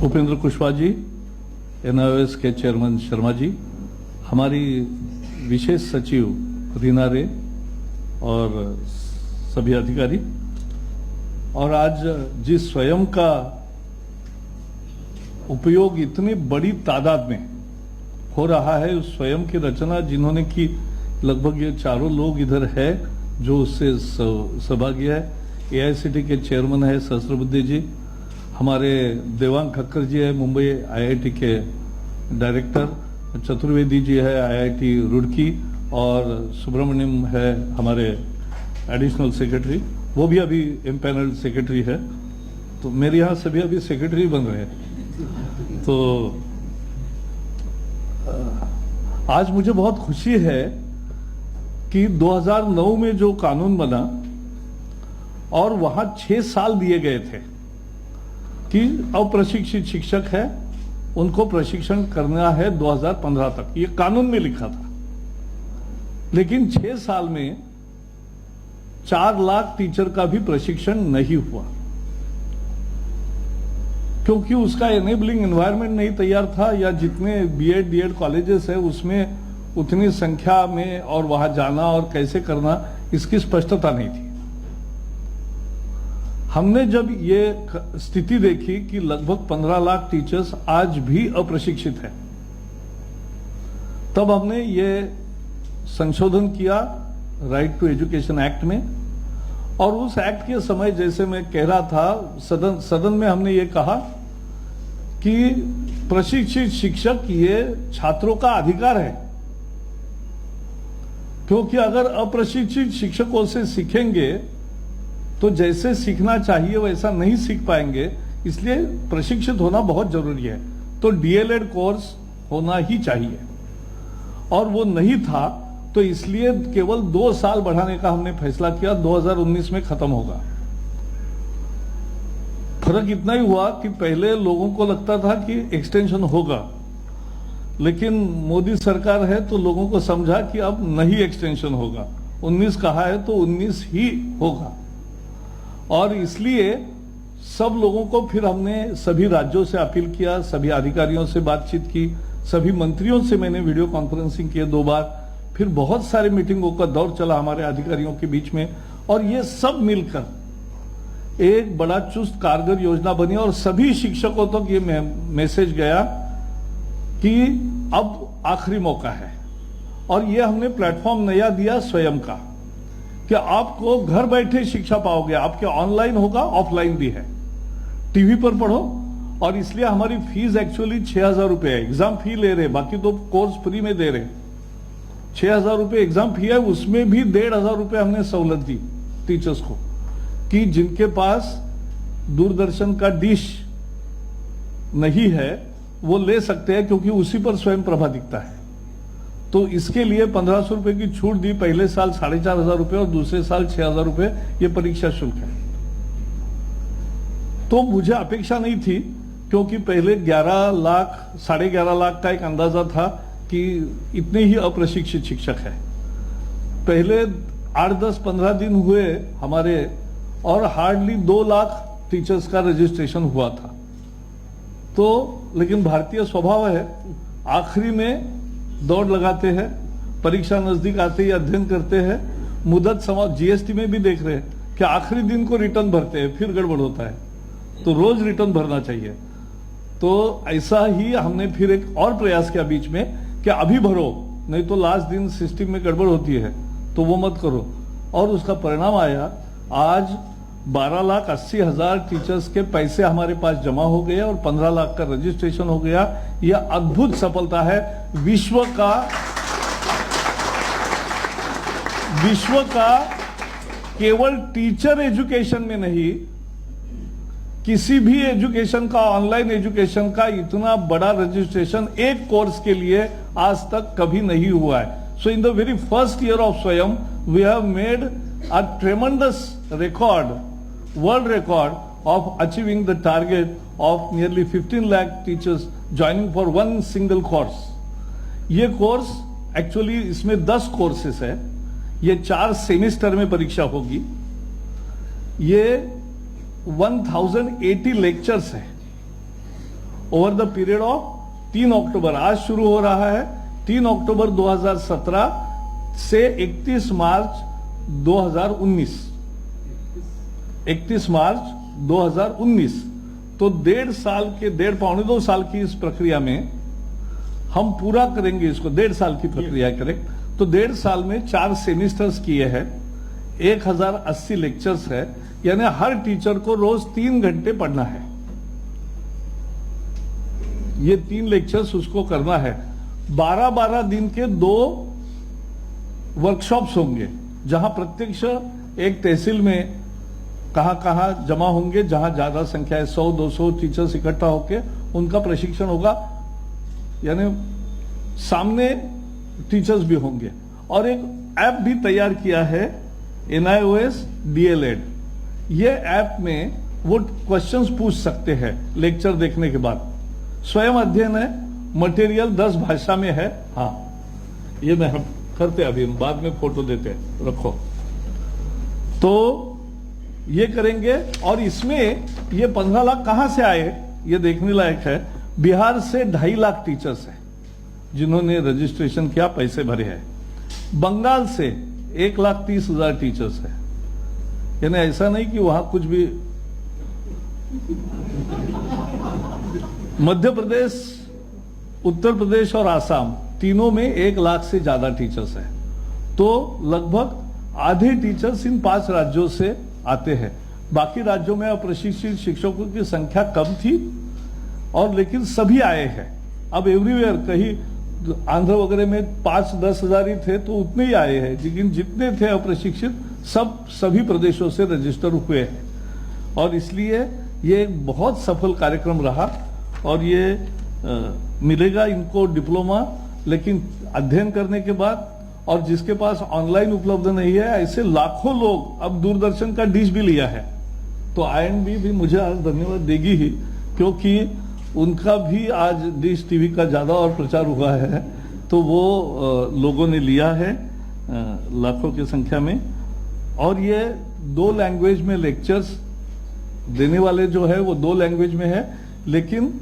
Upendra Kushwaha ji, NIOS के chairman Sharma ji, हमारी विशेष सचिव रीना रे और सभी अधिकारी, और आज जिस स्वयं का उपयोग इतनी बड़ी तादाद में हो रहा है, उस स्वयं की रचना जिन्होंने की, लगभग ये चारों लोग इधर है जो उससे सौभाग्य है। एआईसीटी के चेयरमैन है सहस्त्रबुद्धे जी, हमारे देवांग खक्कर जी है मुंबई आईआईटी के डायरेक्टर, चतुर्वेदी जी है आईआईटी रुड़की, और सुब्रमण्यम है हमारे एडिशनल सेक्रेटरी, वो भी अभी एम्पैनल सेक्रेटरी है। तो मेरे यहाँ सभी अभी सेक्रेटरी बन रहे हैं। तो आज मुझे बहुत खुशी है कि 2009 में जो कानून बना और वहां 6 साल दिए गए थे कि अप्रशिक्षित शिक्षक है उनको प्रशिक्षण करना है 2015 तक, ये कानून में लिखा था। लेकिन 6 साल में 4 लाख टीचर का भी प्रशिक्षण नहीं हुआ, क्योंकि उसका एनेबलिंग एनवायरनमेंट नहीं तैयार था, या जितने बीएड डीएड कॉलेजेस है उसमें उतनी संख्या में और वहां जाना और कैसे करना इसकी स्पष्टता नहीं थी। हमने जब ये स्थिति देखी कि लगभग 15 लाख टीचर्स आज भी अप्रशिक्षित हैं, तब हमने ये संशोधन किया राइट टू एजुकेशन एक्ट में। और उस एक्ट के समय, जैसे मैं कह रहा था, सदन में हमने ये कहा कि प्रशिक्षित शिक्षक ये छात्रों का अधिकार है, क्योंकि अगर अप्रशिक्षित शिक्षकों से सीखेंगे तो जैसे सीखना चाहिए वैसा नहीं सीख पाएंगे, इसलिए प्रशिक्षित होना बहुत जरूरी है। तो डीएलएड कोर्स होना ही चाहिए, और वो नहीं था, तो इसलिए केवल 2 साल बढ़ाने का हमने फैसला किया। 2019 में खत्म होगा। फर्क इतना ही हुआ कि पहले लोगों को लगता था कि एक्सटेंशन होगा, लेकिन मोदी सरकार है तो लोगों को समझा कि अब नहीं एक्सटेंशन होगा। 19 कहा है तो 19 ही होगा, और इसलिए सब लोगों को फिर हमने सभी राज्यों से अपील किया, सभी अधिकारियों से बातचीत की, सभी मंत्रियों से मैंने वीडियो कॉन्फ्रेंसिंग किए 2 बार, फिर बहुत सारे मीटिंगों का दौर चला हमारे अधिकारियों के बीच में, और ये सब मिलकर एक बड़ा चुस्त कारगर योजना बनी। और सभी शिक्षकों तक ये मैसेज गया कि अब आखिरी मौका है, और ये हमने प्लेटफॉर्म नया दिया स्वयं का कि आपको घर बैठे शिक्षा पाओगे, आपके ऑनलाइन होगा, ऑफलाइन भी है, टीवी पर पढ़ो। और इसलिए हमारी फीस एक्चुअली 6,000 रुपए है, एग्जाम फी ले रहे, बाकी तो कोर्स फ्री में दे रहे। 6,000 रुपए एग्जाम फी है, उसमें भी 1,500 रुपए हमने सहूलत दी टीचर्स को, कि जिनके पास दूरदर्शन का डिश नहीं है वो ले सकते हैं, क्योंकि उसी पर स्वयं प्रभा दिखता है। तो इसके लिए 1,500 रुपए की छूट दी। पहले साल 4,500 रुपए और दूसरे साल 6,000 रुपए ये परीक्षा शुल्क है। तो मुझे अपेक्षा नहीं थी, क्योंकि पहले 11 लाख 11.5 लाख का एक अंदाजा था कि इतने ही अप्रशिक्षित शिक्षक है। पहले 8, 10, 15 दिन हुए हमारे, और हार्डली 2 लाख टीचर्स का रजिस्ट्रेशन हुआ था। तो लेकिन भारतीय स्वभाव है, आखिरी में दौड़ लगाते हैं, परीक्षा नजदीक आते ही अध्ययन करते हैं, मुदत समाप्त। जीएसटी में भी देख रहे हैं कि आखिरी दिन को रिटर्न भरते हैं, फिर गड़बड़ होता है, तो रोज रिटर्न भरना चाहिए। तो ऐसा ही हमने फिर एक और प्रयास किया बीच में कि अभी भरो, नहीं तो लास्ट दिन सिस्टम में गड़बड़ होती है, तो वो मत करो। और उसका परिणाम आया, आज 12,80,000 टीचर्स के पैसे हमारे पास जमा हो गए और 15 लाख का रजिस्ट्रेशन हो गया। यह अद्भुत सफलता है। विश्व का केवल टीचर एजुकेशन में नहीं, किसी भी एजुकेशन का, ऑनलाइन एजुकेशन का इतना बड़ा रजिस्ट्रेशन एक कोर्स के लिए आज तक कभी नहीं हुआ है। So in the very first year of Swayam we have made a tremendous record, world record of achieving the target of nearly 15 lakh teachers joining for one single course. ये कोर्स एक्चुअली इसमें 10 कोर्सेस है, ये 4 semester में परीक्षा होगी, ये 1080 lectures है, over the period of 3 अक्टूबर, आज शुरू हो रहा है 3 अक्टूबर 2017 से 31 मार्च 2019, 31 मार्च 2019। तो 1.5 साल के 1.5-2 साल की इस प्रक्रिया में हम पूरा करेंगे इसको। 1.5 साल की प्रक्रिया है, करेक्ट। तो 1.5 साल में 4 सेमिस्टर्स किए हैं, 1080 लेक्चर्स है, यानी हर टीचर को रोज 3 घंटे पढ़ना है। ये 3 लेक्चर्स उसको करना है। 12-12 दिन के 2 वर्कशॉप्स होंगे, जहां प्रत्यक्ष एक तहसील में कहां जमा होंगे, जहां ज्यादा संख्या है, 100-200 टीचर्स इकट्ठा होकर उनका प्रशिक्षण होगा, यानी सामने टीचर्स भी होंगे। और एक ऐप भी तैयार किया है NIOS DLED। ये ऐप में वो क्वेश्चंस पूछ सकते हैं लेक्चर देखने के बाद। स्वयं अध्ययन है, मटेरियल 10 भाषा में है। हाँ, ये मैं हम करते अभी, बाद में फोटो देते हैं, रखो। तो ये करेंगे। और इसमें ये 15 लाख कहां से आए, ये देखने लायक है। बिहार से 2.5 लाख टीचर्स हैं जिन्होंने रजिस्ट्रेशन किया, पैसे भरे हैं। बंगाल से 1,30,000 टीचर्स हैं। यानी ऐसा नहीं कि वहां कुछ भी। मध्य प्रदेश, उत्तर प्रदेश और आसाम तीनों में 1 लाख से ज्यादा टीचर्स हैं। तो लगभग आधे टीचर्स इन 5 राज्यों से आते हैं। बाकी राज्यों में अप्रशिक्षित शिक्षकों की संख्या कम थी, और लेकिन सभी आए हैं। अब एवरीवेयर, कहीं आंध्र वगैरह में 5-10 हजार ही थे तो उतने ही आए हैं, लेकिन जितने थे अप्रशिक्षित सभी प्रदेशों से रजिस्टर हुए हैं। और इसलिए ये एक बहुत सफल कार्यक्रम रहा। और ये मिलेगा इनको डिप्लोमा, लेकिन अध्ययन करने के बाद। और जिसके पास ऑनलाइन उपलब्ध नहीं है, ऐसे लाखों लोग, अब दूरदर्शन का डिश भी लिया है, तो INB भी मुझे आज धन्यवाद देगी ही, क्योंकि उनका भी आज डिश टीवी का ज्यादा और प्रचार हुआ है। तो वो लोगों ने लिया है लाखों की संख्या में। और ये 2 लैंग्वेज में लेक्चर्स देने वाले जो है वो 2 लैंग्वेज में है, लेकिन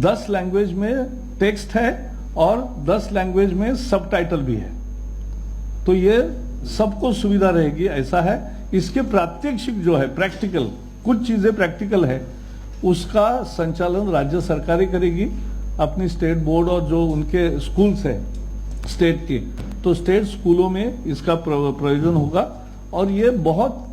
10 लैंग्वेज में टेक्स्ट है और 10 लैंग्वेज में सबटाइटल भी है। तो ये सबको सुविधा रहेगी, ऐसा है। इसके प्रात्यक्षिक जो है, प्रैक्टिकल, कुछ चीजें प्रैक्टिकल है, उसका संचालन राज्य सरकारें करेगी, अपनी स्टेट बोर्ड और जो उनके स्कूल्स है स्टेट के, तो स्टेट स्कूलों में इसका प्रयोजन होगा। और ये बहुत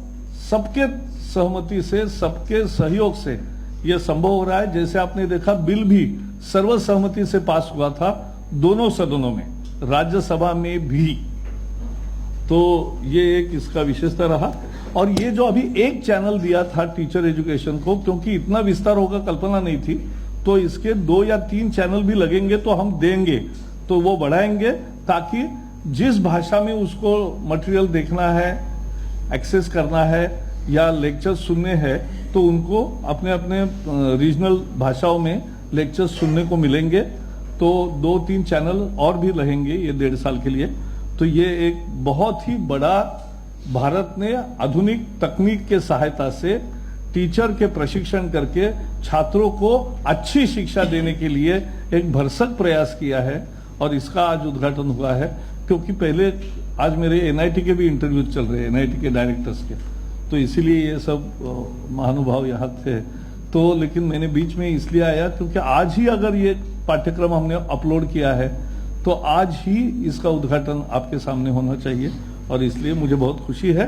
सबके सहमति से, सबके सहयोग से ये संभव हो रहा है। जैसे आपने देखा, बिल भी सर्वसहमति से पास हुआ था दोनों सदनों में, राज्यसभा में भी। तो ये एक इसका विशेषता रहा। और ये जो अभी एक चैनल दिया था टीचर एजुकेशन को, क्योंकि इतना विस्तार होगा कल्पना नहीं थी, तो इसके 2 या 3 चैनल भी लगेंगे, तो हम देंगे, तो वो बढ़ाएंगे, ताकि जिस भाषा में उसको मटेरियल देखना है, एक्सेस करना है या लेक्चर सुनने हैं, तो उनको अपने अपने रीजनल भाषाओं में लेक्चर सुनने को मिलेंगे। तो 2-3 चैनल और भी रहेंगे ये 1.5 साल के लिए। तो ये एक बहुत ही बड़ा, भारत ने आधुनिक तकनीक के सहायता से टीचर के प्रशिक्षण करके छात्रों को अच्छी शिक्षा देने के लिए एक भरसक प्रयास किया है। और इसका आज उद्घाटन हुआ है, क्योंकि पहले आज मेरे NIT के भी इंटरव्यू चल रहे हैं, NIT के डायरेक्टर्स के, तो इसीलिए ये सब महानुभाव यहाँ थे। तो लेकिन मैंने बीच में इसलिए आया क्योंकि आज ही अगर ये पाठ्यक्रम हमने अपलोड किया है, तो आज ही इसका उद्घाटन आपके सामने होना चाहिए। और इसलिए मुझे बहुत खुशी है